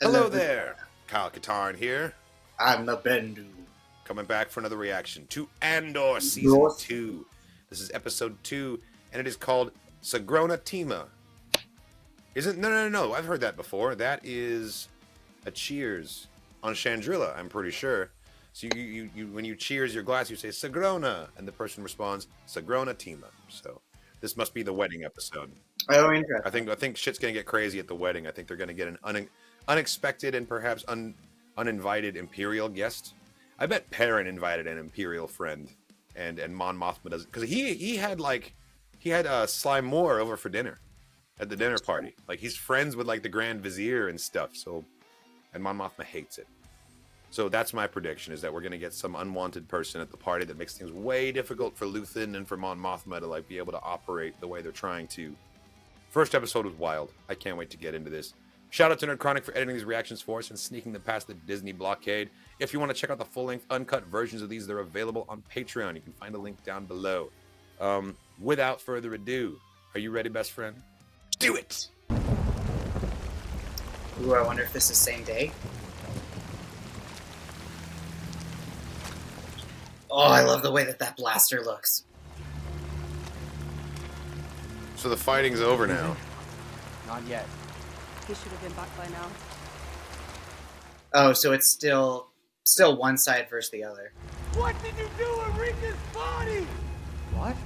Hello there, Kyle Katarn here, I'm the Bendu. coming back for another reaction to Andor Season 2. This is Episode 2, and it is called Sagrona Teema. No, I've heard that before. That is a cheers on Chandrilla, I'm pretty sure. So you when you cheers your glass, you say Sagrona, and the person responds Sagrona Teema. So this must be the wedding episode. Oh, interesting. I think shit's gonna get crazy at the wedding. I think they're gonna get an unexpected and perhaps uninvited Imperial guest. I bet Perrin invited an Imperial friend, and Mon Mothma doesn't, because he had Sly Moore over for dinner at the dinner party. Like, he's friends with like the Grand Vizier and stuff. So, and Mon Mothma hates it. So that's my prediction, is that we're gonna get some unwanted person at the party that makes things way difficult for Luthen and for Mon Mothma to like be able to operate the way they're trying to. First episode was wild. I can't wait to get into this. Shout out to Nerd Chronic for editing these reactions for us and sneaking them past the Disney blockade. If you want to check out the full-length, uncut versions of these, they're available on Patreon. You can find a link down below. Without further ado, are you ready, best friend? Do it! Ooh, I wonder if this is same day. Oh, I love the way that blaster looks. So the fighting's over now. Not yet. He should have been back by now. Oh, so it's still one side versus the other. What did you do with Rika's body? What?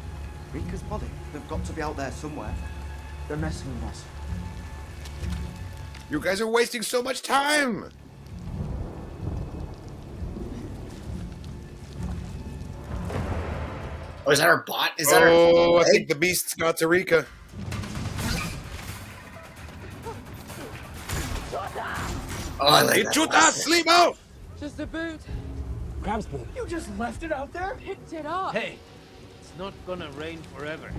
Rika's body? They've got to be out there somewhere. They're messing with us. You guys are wasting so much time! Oh, is that our bot? Is that our? Oh, I think the beast's got to Rika. Oh, I like that. Chuta, sleep out! Just a boot. Crab's boot. You just left it out there? Picked it up. Hey, it's not gonna rain forever.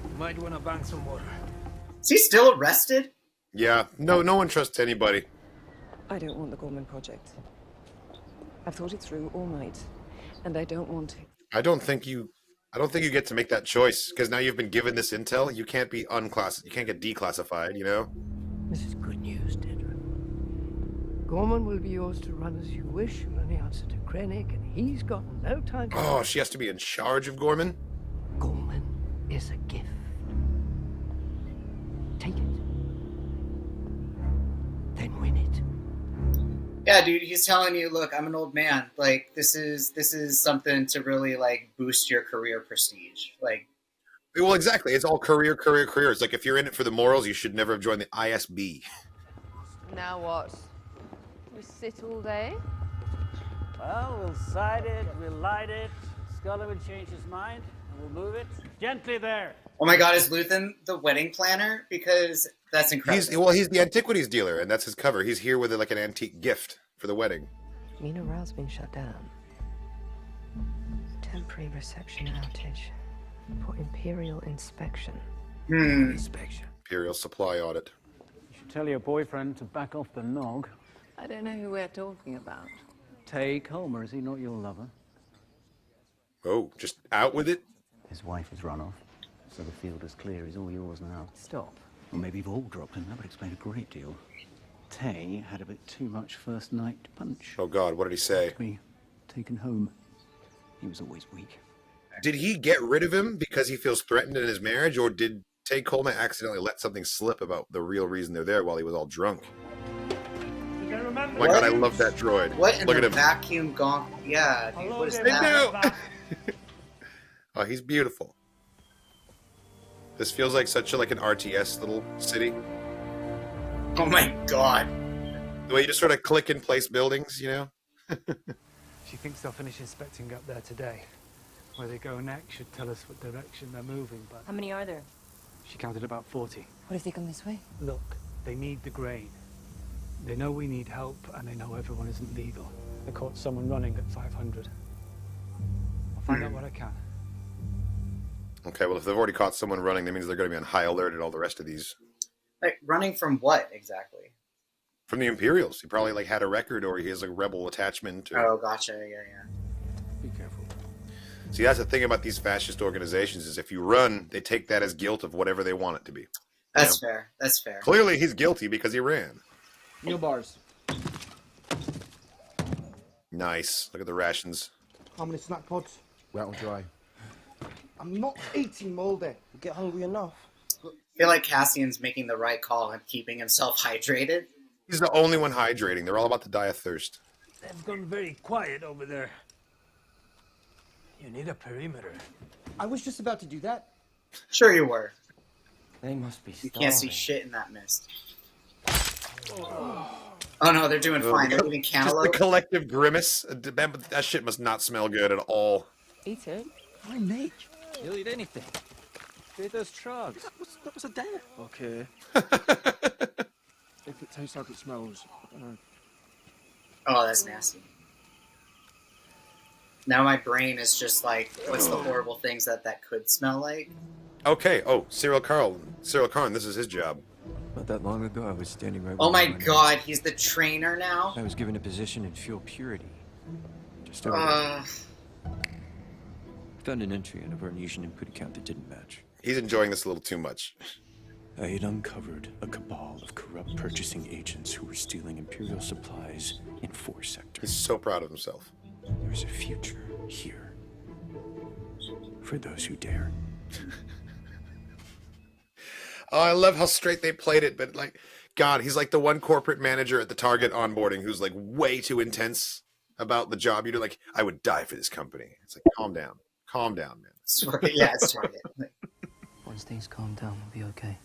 You might wanna bang some water. Is he still arrested? Yeah, no one trusts anybody. I don't want the Gorman project. I've thought it through all night, and I don't want it. I don't think you get to make that choice, because now you've been given this intel. You can't be you can't get declassified, you know? This is good news, Dedra. Gorman will be yours to run as you wish. You'll only answer to Krennic, and he's got no time. Oh, she has to be in charge of Gorman? Gorman is a gift. Take it. Then win it. Yeah, dude, he's telling you, look, I'm an old man. Like, this is something to really like boost your career prestige. Like, Well, exactly. It's all career. It's like, if you're in it for the morals, you should never have joined the ISB. Now what? We sit all day? Well, we'll side it, we'll light it. Scully will change his mind, and we'll move it gently there. oh my God, is Luthen the wedding planner? Because that's incredible. He's the antiquities dealer, and that's his cover. He's here with like an antique gift for the wedding. Mina Rail's been shut down. Temporary reception outage for Imperial inspection. Inspection. Imperial supply audit. You should tell your boyfriend to back off the nog. I don't know who we're talking about. Take Homer, is he not your lover? Oh, just out with it? His wife has run off, so the field is clear. He's all yours now. Stop. Or maybe you've all dropped him. That would explain a great deal. Tay had a bit too much first night punch. Oh God, what did he say? Me taken home. He was always weak. Did he get rid of him because he feels threatened in his marriage, or did Tay Coleman accidentally let something slip about the real reason they're there while he was all drunk? Oh my God, I love that droid. What in Look the at him. vacuum gonk? Yeah, dude, what is They that? do. Oh, he's beautiful. This feels like such like an RTS little city. Oh my God. The way you just sort of click and place buildings, you know? She thinks they'll finish inspecting up there today. Where they go next should tell us what direction they're moving, but How many are there? she counted about 40. What if they come this way? Look, they need the grain. They know we need help, and they know everyone isn't legal. They caught someone running at 500. I'll find out what I can. Okay, well, if they've already caught someone running, that means they're going to be on high alert and all the rest of these. Like, running from what exactly? From the Imperials. He probably like had a record, or he has a rebel attachment. Or... Oh, gotcha. Yeah. Be careful. See, that's the thing about these fascist organizations, is if you run, they take that as guilt of whatever they want it to be. That's fair. That's fair. Clearly, he's guilty because he ran. Meal bars. Nice. Look at the rations. How many snack pods? Wet or dry? I'm not eating mouldy. Get hungry enough. I feel like Cassian's making the right call and keeping himself hydrated. He's the only one hydrating. They're all about to die of thirst. They've gone very quiet over there. You need a perimeter. I was just about to do that. Sure you were. They must be You starving. can't see shit in that mist. Oh no, they're doing fine. They're eating Just cantaloupe. the collective grimace. That shit must not smell good at all. Eat it. I'm Nick. You'll eat anything. Feed those trugs. That was a dare. Okay. If it tastes like it smells. Oh, that's nasty. Now my brain is just like, what's the horrible things that could smell like? Okay. Oh, Cyril Karn. This is his job. Not that long ago, I was standing right. Oh where my you were. god, he's the trainer now? I was given a position in fuel purity. Just found an entry on a Vernesian input account that didn't match. He's enjoying this a little too much. I had uncovered a cabal of corrupt purchasing agents who were stealing Imperial supplies in 4 sectors. He's so proud of himself. There's a future here for those who dare. Oh, I love how straight they played it, but like, God, he's like the one corporate manager at the Target onboarding who's like way too intense about the job you do. Like, I would die for this company. It's like, calm down, man. Yeah, it's Target. Once things calm down, we'll be okay.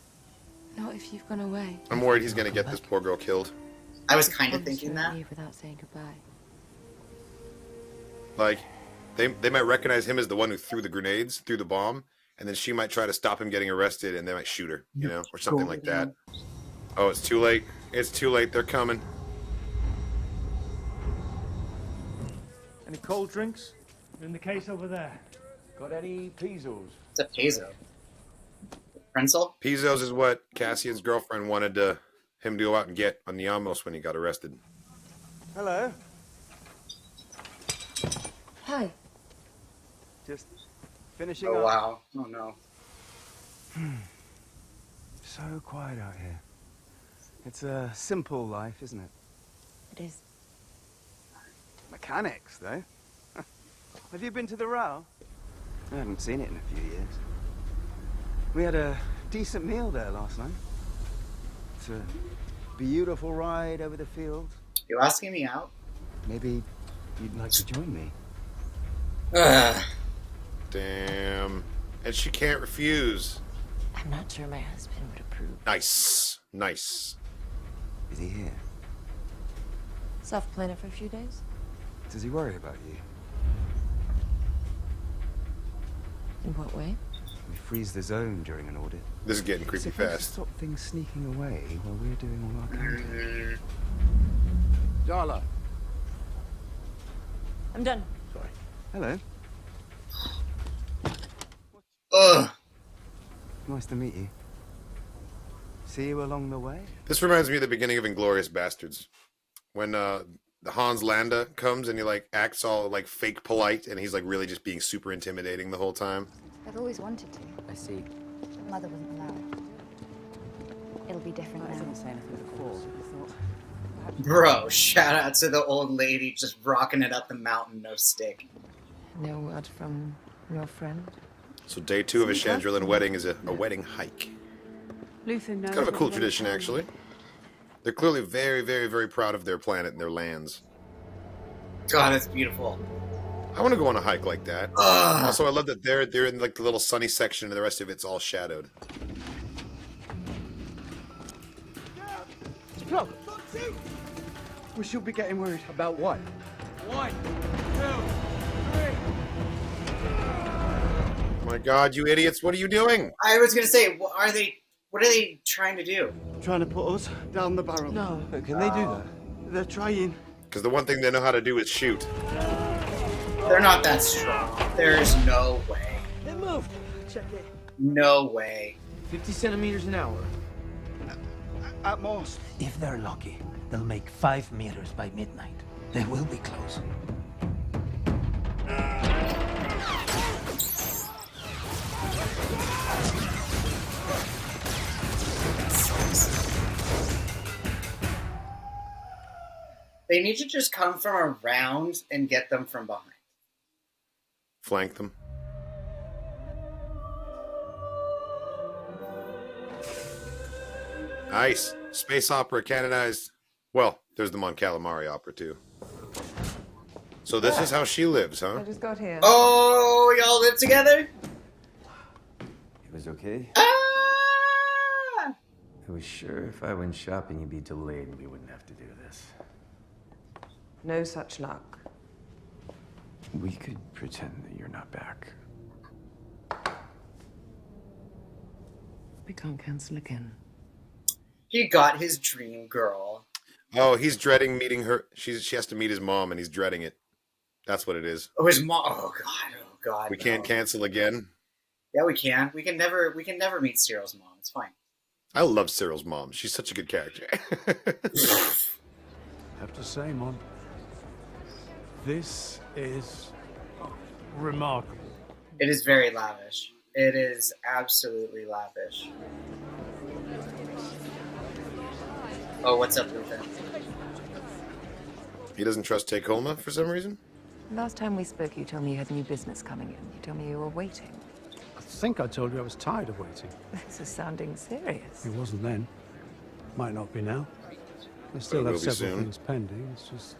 Not if you've gone away. I'm worried he's gonna get this poor girl killed. I was kind of thinking that. Leave without saying goodbye. Like, they might recognize him as the one who threw the grenades, threw the bomb, and then she might try to stop him getting arrested, and they might shoot her, you know, or something like that. Oh, it's too late. It's too late. They're coming. Any cold drinks? In the case over there. Got any pesos? It's a peso. Prenzel? Pizos is what Cassian's girlfriend wanted him to go out and get on the Amos when he got arrested. Hello. Hi. Just finishing Oh up. wow. Oh no. So quiet out here. It's a simple life, isn't it? It is. Mechanics, though. Have you been to the Row? I haven't seen it in a few years. We had a decent meal there last night. It's a beautiful ride over the fields. You asking me out? Maybe you'd like to join me. Ugh. Damn. And she can't refuse. I'm not sure my husband would approve. Nice. Nice. Is he here? Soft planner for a few days? Does he worry about you? In what way? We freeze the zone during an audit. This is getting creepy Supposed to fast. stop things sneaking away while we're doing all our counting. Darla. I'm done. Sorry. Hello. Ugh. Nice to meet you. See you along the way? This reminds me of the beginning of Inglourious Bastards. When the Hans Landa comes and he like acts all like fake polite and he's like really just being super intimidating the whole time. I've always wanted to. I see. Mother wouldn't allow it. It'll be different now. say anything before. Bro, shout out to the old lady just rocking it up the mountain, no stick. No word from your friend? So day 2 of a Chandrillin wedding is a wedding hike. Luther knows. Kind of a cool tradition, actually. They're clearly very, very, very proud of their planet and their lands. God, that's beautiful. I want to go on a hike like that. Ugh. Also, I love that they're in like the little sunny section and the rest of it's all shadowed. Look! We should be getting worried. About what? 1, 2, 3. My God, you idiots! What are you doing? I was gonna say, what are they trying to do? Trying to put us down the barrel. No. Can they do that? They're trying. Because the one thing they know how to do is shoot. They're not that strong. There's no way. It moved. Check it. No way. 50 centimeters an hour. At most. If they're lucky, they'll make 5 meters by midnight. They will be close. They need to just come from around and get them from behind. Flank them. Nice. Space opera canonized. Well, there's the Mon Calamari opera, too. So this is how she lives, huh? I just got here. Oh, y'all live together? It was okay. Ah! I was sure if I went shopping, you'd be delayed and we wouldn't have to do this. No such luck. We could pretend that you're not back. We can't cancel again. He got his dream girl. Oh, he's dreading meeting her. She has to meet his mom, and he's dreading it. That's what it is. Oh, his mom. Oh god. We can't cancel again. Yeah, we can. We can never meet Cyril's mom. It's fine. I love Cyril's mom. She's such a good character. Have to say, Mon, this is remarkable. It is very lavish. It is absolutely lavish. Oh, what's up, Luther? He doesn't trust Teema for some reason? Last time we spoke, you told me you had new business coming in. You told me you were waiting. I think I told you I was tired of waiting. This is sounding serious. It wasn't then. Might not be now. I still have several things pending. It's just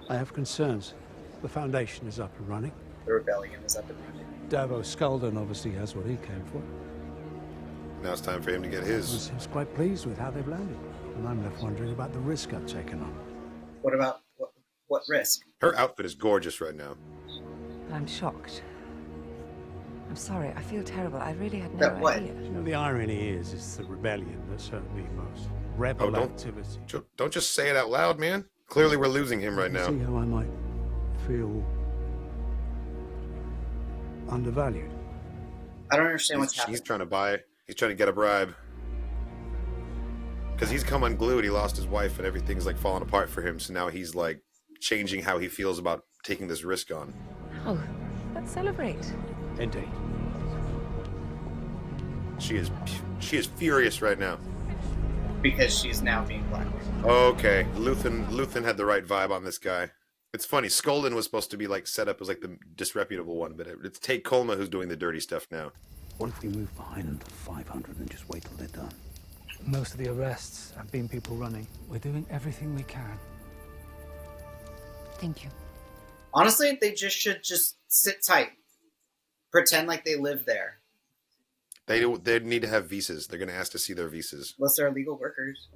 I have concerns. The Foundation is up and running. The rebellion is up and running. Davos Skulden obviously has what he came for. Now it's time for him to get his. He seems quite pleased with how they've landed. And I'm left wondering about the risk I've taken on. What about what risk? Her outfit is gorgeous right now. I'm shocked. I'm sorry. I feel terrible. I really had no idea. You know, the irony is, it's the rebellion that's hurt me most. Rebel activity. Don't just say it out loud, man. Clearly we're losing him right now. See how I might feel undervalued. I don't understand what's happening. He's trying to get a bribe. Because he's come unglued. He lost his wife and everything's like falling apart for him. So now he's like changing how he feels about taking this risk on. Oh, let's celebrate. Indeed. She is furious right now. Because she's now being blackmailed. Okay, Luthen had the right vibe on this guy. It's funny. Skulden was supposed to be like set up as like the disreputable one, but it's Teema who's doing the dirty stuff now. What if we move behind until 500 and just wait till they're done? Most of the arrests have been people running. We're doing everything we can. Thank you. Honestly, they should sit tight. Pretend like they live there. They need to have visas. They're going to ask to see their visas. Unless they're illegal workers.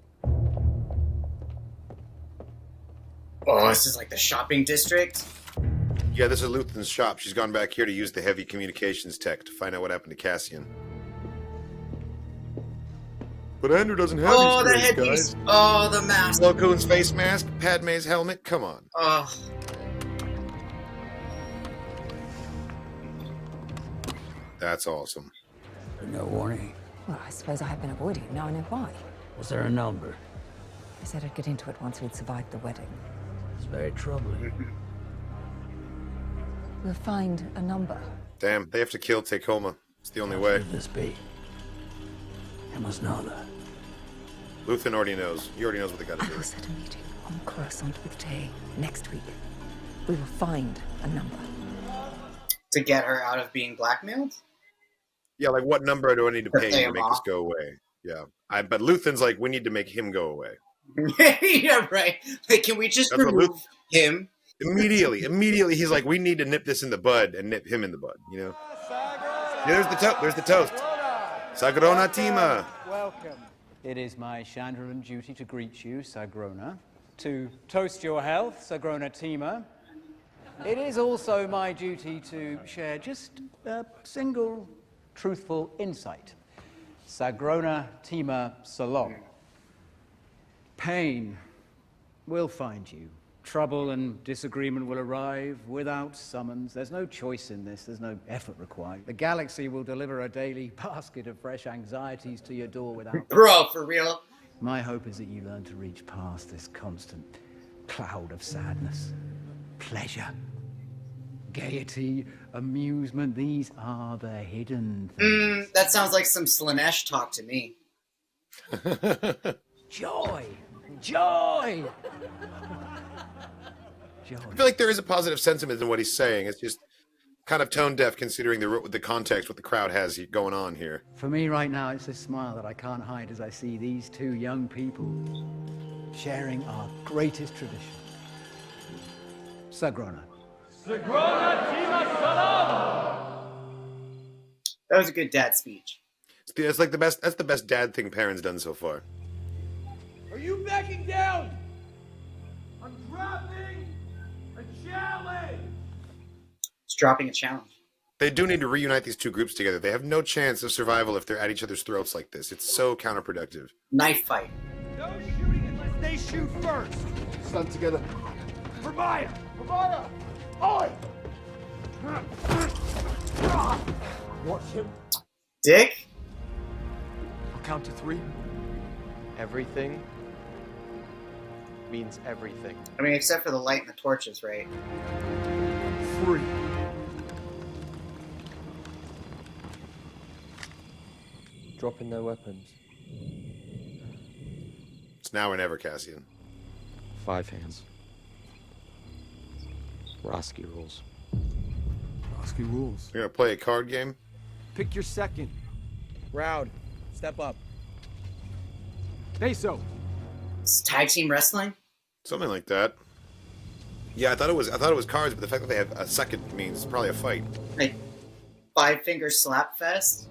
Oh, this is like the shopping district. Yeah, this is Luthen's shop. She's gone back here to use the heavy communications tech to find out what happened to Cassian. But Andor doesn't have the these headpiece. guys. Oh, the mask. Plo Koon's face mask, Padme's helmet. Come on. Oh. That's awesome. No warning. Well, I suppose I have been avoiding it. Now I know why. Was there a number? I said I'd get into it once we'd survived the wedding. It's very troubling. We'll find a number. Damn, they have to kill Teema. It's the only way. Could this be? I must know that. Luthen already knows. He already knows what they got to do. I will set a meeting on Coruscant with Tay next week. We will find a number. To get her out of being blackmailed? Yeah, like what number do I need to pay to make this go away? Yeah. But Luthen's like, we need to make him go away. Yeah, right. Like, can we just remove him? Immediately, he's like, we need to nip this in the bud and nip him in the bud, you know? Yeah, there's the toast. Sagrona Teema. Welcome. It is my Chandran duty to greet you, Sagrona, to toast your health, Sagrona Teema. It is also my duty to share just a single truthful insight. Sagrona Teema Salon. Pain will find you. Trouble and disagreement will arrive without summons. There's no choice in this. There's no effort required. The galaxy will deliver a daily basket of fresh anxieties to your door without... Bro, for real? My hope is that you learn to reach past this constant cloud of sadness. Pleasure, gaiety, amusement. These are the hidden things. That sounds like some Slanesh talk to me. Joy! Joy! I feel like there is a positive sentiment in what he's saying. It's just kind of tone deaf considering the context, what the crowd has going on here. For me right now, it's a smile that I can't hide as I see these two young people sharing our greatest tradition. Sagrona. Sagrona, Teema, Salam! That was a good dad speech. It's like the best. That's the best dad thing Perrin's done so far. Are you backing down? I'm dropping a challenge. It's dropping a challenge. They do need to reunite these two groups together. They have no chance of survival if they're at each other's throats like this. It's so counterproductive. Knife fight. No shooting unless they shoot first. Stand together. For Maya! For Maya! Oi! Watch him. Dick? I'll count to 3. Everything means everything. I mean, except for the light and the torches, right? 3. Dropping their weapons. It's now or never, Cassian. 5 hands. Roski rules. Roski rules. You're gonna play a card game? Pick your second. Round. Step up. Peso. It's tag team wrestling? Something like that. Yeah, I thought it was cards, but the fact that they have a second means it's probably a fight. Like 5-finger slap fest?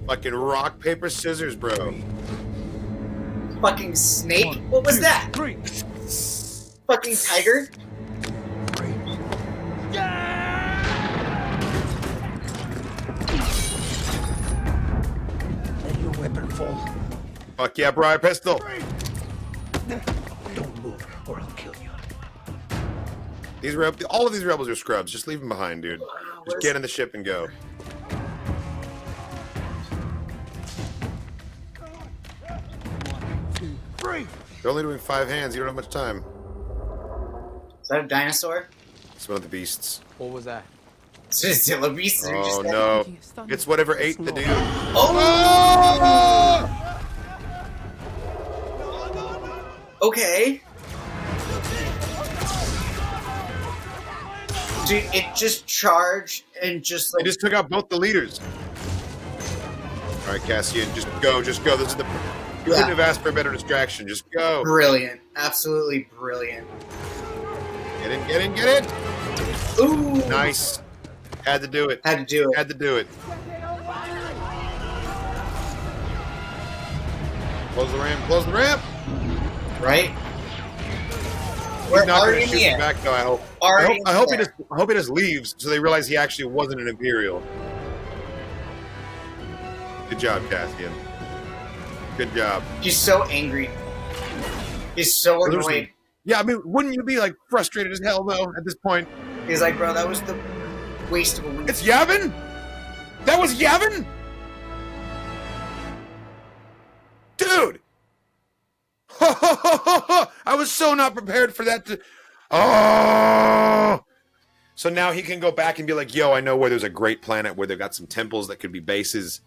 Fucking rock, paper, scissors, bro. Fucking snake? What was that? 3. Fucking tiger? Let your weapon fall. Fuck yeah, Briar Pistol. Don't move, or I'll kill you. All of these rebels are scrubs. Just leave them behind, dude. Just get in the ship and go. 2, 3. They're only doing 5 hands. You don't have much time. Is that a dinosaur? It's one of the beasts. What was that? It's just Zilla beasts. Oh no! It's whatever ate the dude. Oh! Okay. Dude, it just charged and just like... They just took out both the leaders. All right, Cassian, just go. This is the... You couldn't have asked for a better distraction. Just go. Brilliant. Absolutely brilliant. Get in. Ooh. Nice. Had to do it. Had to do it. Close the ramp. Right? He's not going to shoot him back, though, I hope. I hope he just leaves so they realize he actually wasn't an Imperial. Good job, Cassian. Good job. He's so angry. He's so annoyed. Yeah, I mean, wouldn't you be, like, frustrated as hell, though, at this point? He's like, bro, that was the waste of a week. It's Yavin? That was Yavin? Dude! I was so not prepared for that. Oh! So now he can go back and be like, yo, I know where there's a great planet where they've got some temples that could be bases.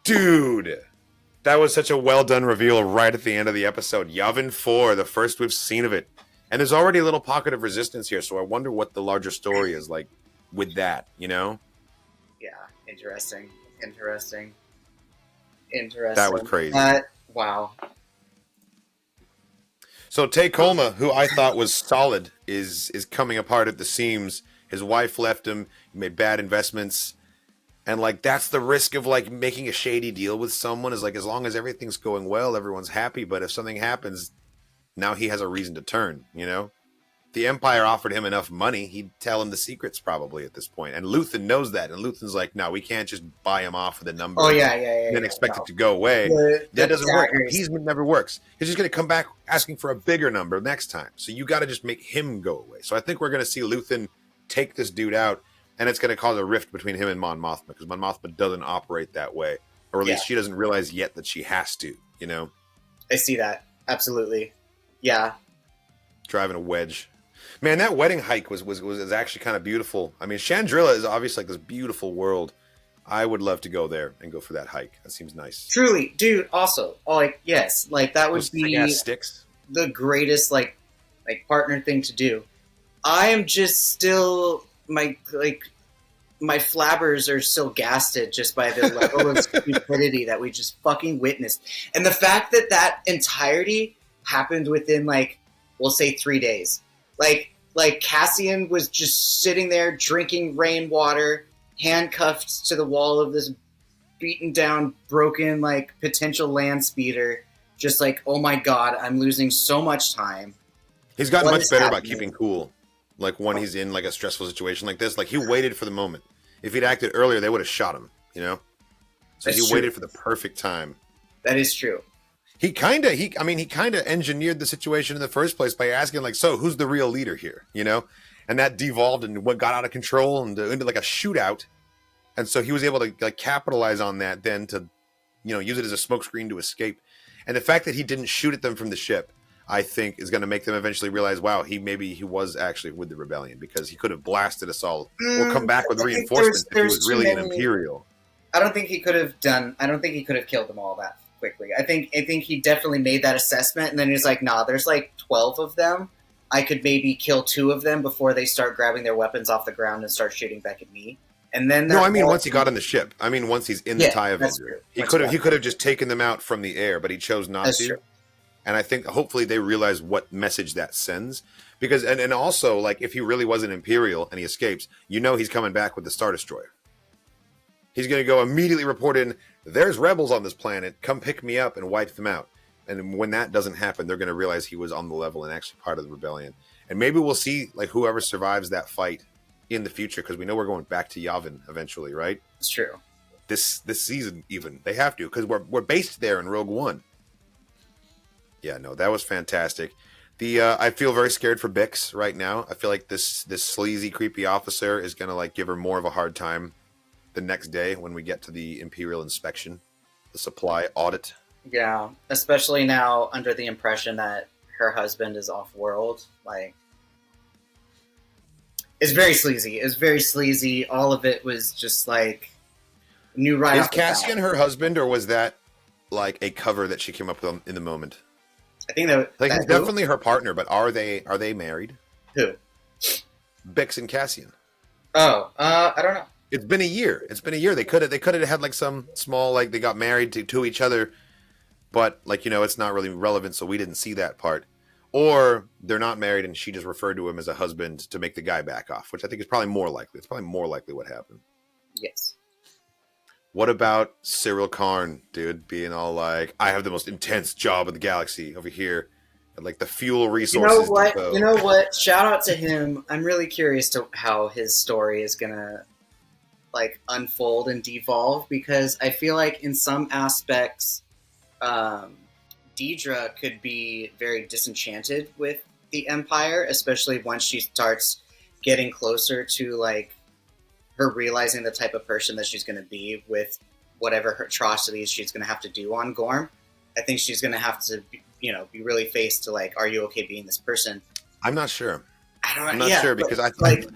Dude! That was such a well-done reveal right at the end of the episode. Yavin 4, the first we've seen of it. And there's already a little pocket of resistance here, so I wonder what the larger story is like with that, you know? Yeah, interesting. That was crazy. Wow. So Teema, who I thought was solid, is coming apart at the seams. His wife left him. He made bad investments. And, like, that's the risk of, like, making a shady deal with someone is, like, as long as everything's going well, everyone's happy. But if something happens, now he has a reason to turn, you know? The Empire offered him enough money. He'd tell him the secrets probably at this point. And Luthen knows that. And Luthen's like, no, we can't just buy him off with a number. Oh, yeah. And then expect it to go away. That doesn't work. He's never works. He's just going to come back asking for a bigger number next time. So you got to just make him go away. So I think we're going to see Luthen take this dude out. And it's going to cause a rift between him and Mon Mothma. Because Mon Mothma doesn't operate that way. Or at least she doesn't realize yet that she has to, you know? I see that. Absolutely. Yeah. Driving a wedge. Man, that wedding hike was actually kind of beautiful. I mean, Chandrilla is obviously like this beautiful world. I would love to go there and go for that hike. That seems nice. Truly, dude. Also, like, yes, like that would be gas sticks. the greatest like partner thing to do. I am just still my flabbers are still gasted just by the level of stupidity that we just fucking witnessed, and the fact that entirety happened within like we'll say 3 days. Like Cassian was just sitting there drinking rainwater, handcuffed to the wall of this beaten down, broken, like potential land speeder. Just like, oh my god, I'm losing so much time. He's gotten much better about keeping cool. Like when he's in like a stressful situation like this, like he waited for the moment. If he'd acted earlier, they would have shot him. You know, so he waited for the perfect time. That is true. He kind of engineered the situation in the first place by asking like, so who's the real leader here? You know, and that devolved and got out of control and into like a shootout. And so he was able to like capitalize on that then to, you know, use it as a smokescreen to escape. And the fact that he didn't shoot at them from the ship, I think, is going to make them eventually realize, wow, he was actually with the rebellion, because he could have blasted us all or come back with reinforcements if he was really an Imperial. I don't think he could have killed them all that quickly. I think he definitely made that assessment, and then he's like, nah, there's like 12 of them. I could maybe kill 2 of them before they start grabbing their weapons off the ground and start shooting back at me. And then no, I mean once he got on the ship. I mean once he's in the TIE Avenger. He could have just taken them out from the air, but he chose not to. True. And I think hopefully they realize what message that sends. Because and also, like, if he really was an Imperial and he escapes, you know he's coming back with the Star Destroyer. He's going to go immediately report in, there's rebels on this planet, come pick me up and wipe them out. And when that doesn't happen, they're going to realize he was on the level and actually part of the rebellion. And maybe we'll see like whoever survives that fight in the future, because we know we're going back to Yavin eventually, right? It's true. This season even. They have to, because we're based there in Rogue One. Yeah, no, that was fantastic. I feel very scared for Bix right now. I feel like this sleazy, creepy officer is gonna like give her more of a hard time the next day when we get to the Imperial inspection, the supply audit. Yeah, especially now under the impression that her husband is off-world. Like, it's very sleazy. It's very sleazy. All of it was just like new right off the bat. Is Cassian her husband, or was that like a cover that she came up with in the moment? I think that like he's definitely her partner, but are they married? Who? Bix and Cassian. Oh, I don't know. It's been a year. They could have had like some small, like they got married to each other, but like, you know, it's not really relevant, so we didn't see that part. Or they're not married and she just referred to him as a husband to make the guy back off, which I think is probably more likely. It's probably more likely what happened. Yes. What about Cyril Karn, dude, being all like, I have the most intense job in the galaxy over here, and like the fuel resources. You know what? Shout out to him. I'm really curious to how his story is gonna like unfold and devolve, because I feel like in some aspects, Deidre could be very disenchanted with the Empire, especially once she starts getting closer to like her realizing the type of person that she's going to be with whatever her atrocities she's going to have to do on Gorm. I think she's going to have to, be really faced to like, are you okay being this person? I'm not sure. I'm not sure, because I like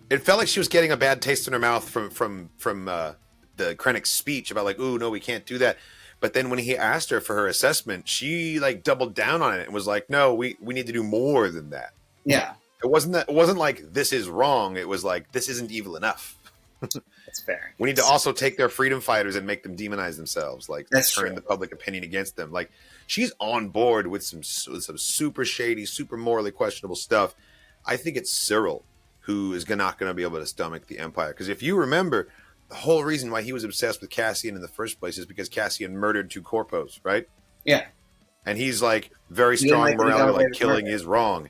it felt like she was getting a bad taste in her mouth from the Krennic's speech about like, ooh, no, we can't do that. But then when he asked her for her assessment, she like doubled down on it and was like, no, we need to do more than that. Yeah. It wasn't like this is wrong. It was like, this isn't evil enough. That's fair. We need to also take their freedom fighters and make them demonize themselves. Like, that's turn true. the public opinion against them. Like, she's on board with some super shady, super morally questionable stuff. I think it's Cyril who is not going to be able to stomach the Empire. Because if you remember, the whole reason why he was obsessed with Cassian in the first place is because Cassian murdered 2 corpos, right? Yeah. And he's like very strong morality, like killing is wrong.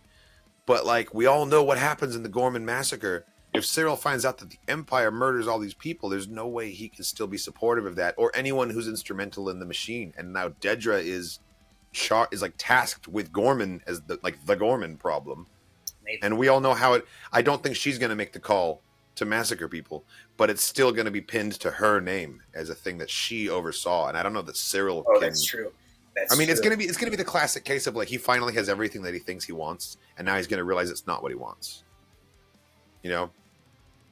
But like we all know what happens in the Gorman massacre. If Cyril finds out that the Empire murders all these people, there's no way he can still be supportive of that, or anyone who's instrumental in the machine. And now Dedra is like tasked with Gorman as the Gorman problem. Maybe. And we all know how I don't think she's going to make the call to massacre people, but it's still going to be pinned to her name as a thing that she oversaw. And I don't know that Cyril can. That's true. It's going to be the classic case of like he finally has everything that he thinks he wants, and now he's going to realize it's not what he wants. You know,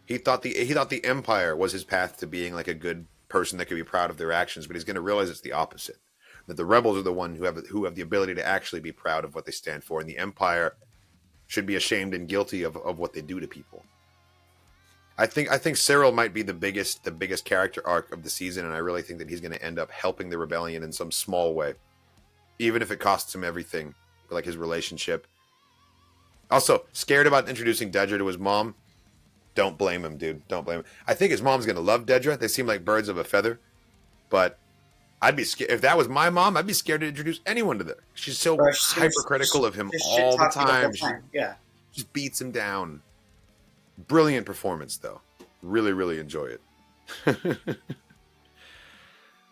he thought the Empire was his path to being like a good person that could be proud of their actions, but he's going to realize it's the opposite. that the rebels are the one who have the ability to actually be proud of what they stand for, and the Empire should be ashamed and guilty of what they do to people. I think Cyril might be the biggest character arc of the season, and I really think that he's going to end up helping the rebellion in some small way, even if it costs him everything, like his relationship. Also, scared about introducing Dedra to his mom. Don't blame him, dude. Don't blame him. I think his mom's going to love Dedra. They seem like birds of a feather, but I'd be scared if that was my mom. I'd be scared to introduce anyone to that. She's so hypercritical of him all the time. Yeah, she just beats him down. Brilliant performance, though. Really, really enjoy it.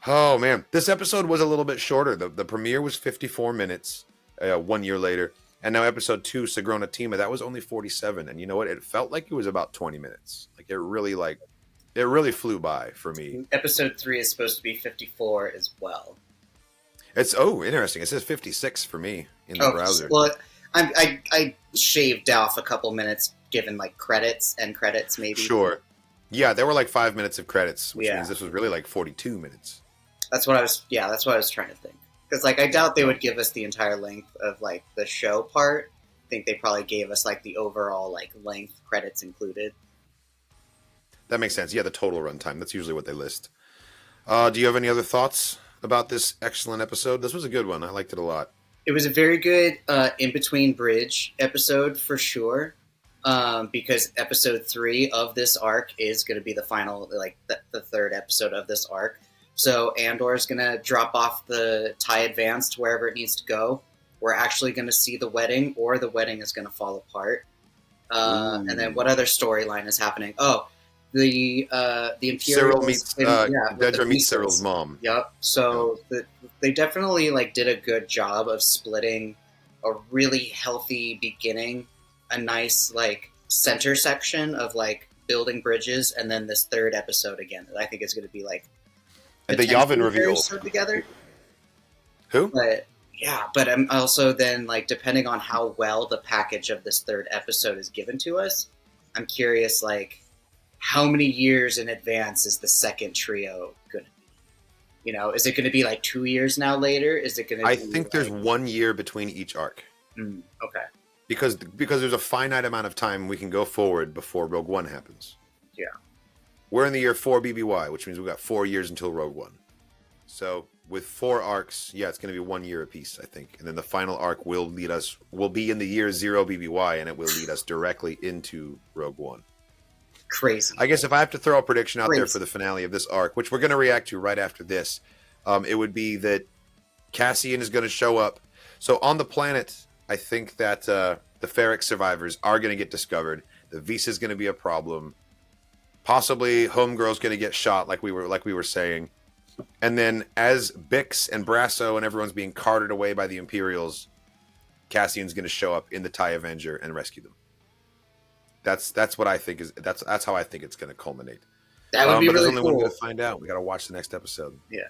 Oh, man. This episode was a little bit shorter. The premiere was 54 minutes 1 year later. And now episode 2, Sagrona Teema, that was only 47. And you know what? It felt like it was about 20 minutes. Like, it really flew by for me. Episode 3 is supposed to be 54 as well. It's, interesting. It says 56 for me in the browser. Well, I shaved off a couple minutes given like credits maybe. Sure. Yeah, there were like 5 minutes of credits, which means this was really like 42 minutes. That's what I was trying to think. Because like I doubt they would give us the entire length of like the show part. I think they probably gave us like the overall like length, credits included. That makes sense. Yeah, the total runtime. That's usually what they list. Do you have any other thoughts about this excellent episode? This was a good one. I liked it a lot. It was a very good in-between bridge episode for sure. Because episode 3 of this arc is going to be the final, like the third episode of this arc. So Andor is going to drop off the TIE Advance to wherever it needs to go. We're actually going to see the wedding, or the wedding is going to fall apart. And then what other storyline is happening? Oh, the Imperials. Cyril meets Dedra meets Cyril's mom. Yep. So they definitely like did a good job of splitting a really healthy beginning, a nice like center section of like building bridges, and then this third episode again that I think is going to be like the Yavin reveal together. Who? But I'm also then like depending on how well the package of this third episode is given to us, I'm curious like how many years in advance is the second trio going to be? You know, is it going to be like 2 years now later? Is it going to? I think there's 1 year between each arc. Okay. Because there's a finite amount of time we can go forward before Rogue One happens. Yeah. We're in the year 4 BBY, which means we've got 4 years until Rogue One. So with 4 arcs, it's going to be 1 year apiece, I think. And then the final arc will be in the year 0 BBY, and it will lead us directly into Rogue One. Crazy. I guess if I have to throw a prediction out there for the finale of this arc, which we're going to react to right after this, it would be that Cassian is going to show up. So on the planet, I think that the Ferric survivors are going to get discovered. The Visa is going to be a problem. Possibly Homegirl's going to get shot, like we were saying. And then as Bix and Brasso and everyone's being carted away by the Imperials, Cassian's going to show up in the TIE Avenger and rescue them. That's what I think that's how I think it's going to culminate. That would be but really there's only cool. one way to find out. We got to watch the next episode. Yeah.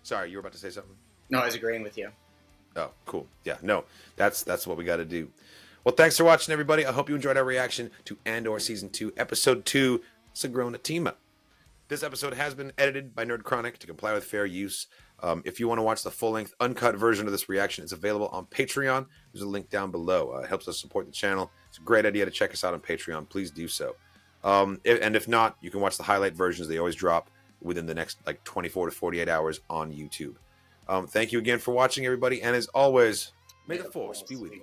Sorry, you were about to say something? No, I was agreeing with you. Oh, cool. Yeah, no, that's what we got to do. Well, thanks for watching, everybody. I hope you enjoyed our reaction to Andor Season 2, Episode 2, Sagrona Teema. This episode has been edited by Nerd Chronic to comply with fair use. If you want to watch the full-length, uncut version of this reaction, it's available on Patreon. There's a link down below. It helps us support the channel. It's a great idea to check us out on Patreon. Please do so. If not, you can watch the highlight versions. They always drop within the next 24 to 48 hours on YouTube. Thank you again for watching, everybody. And as always, may the Force be with you.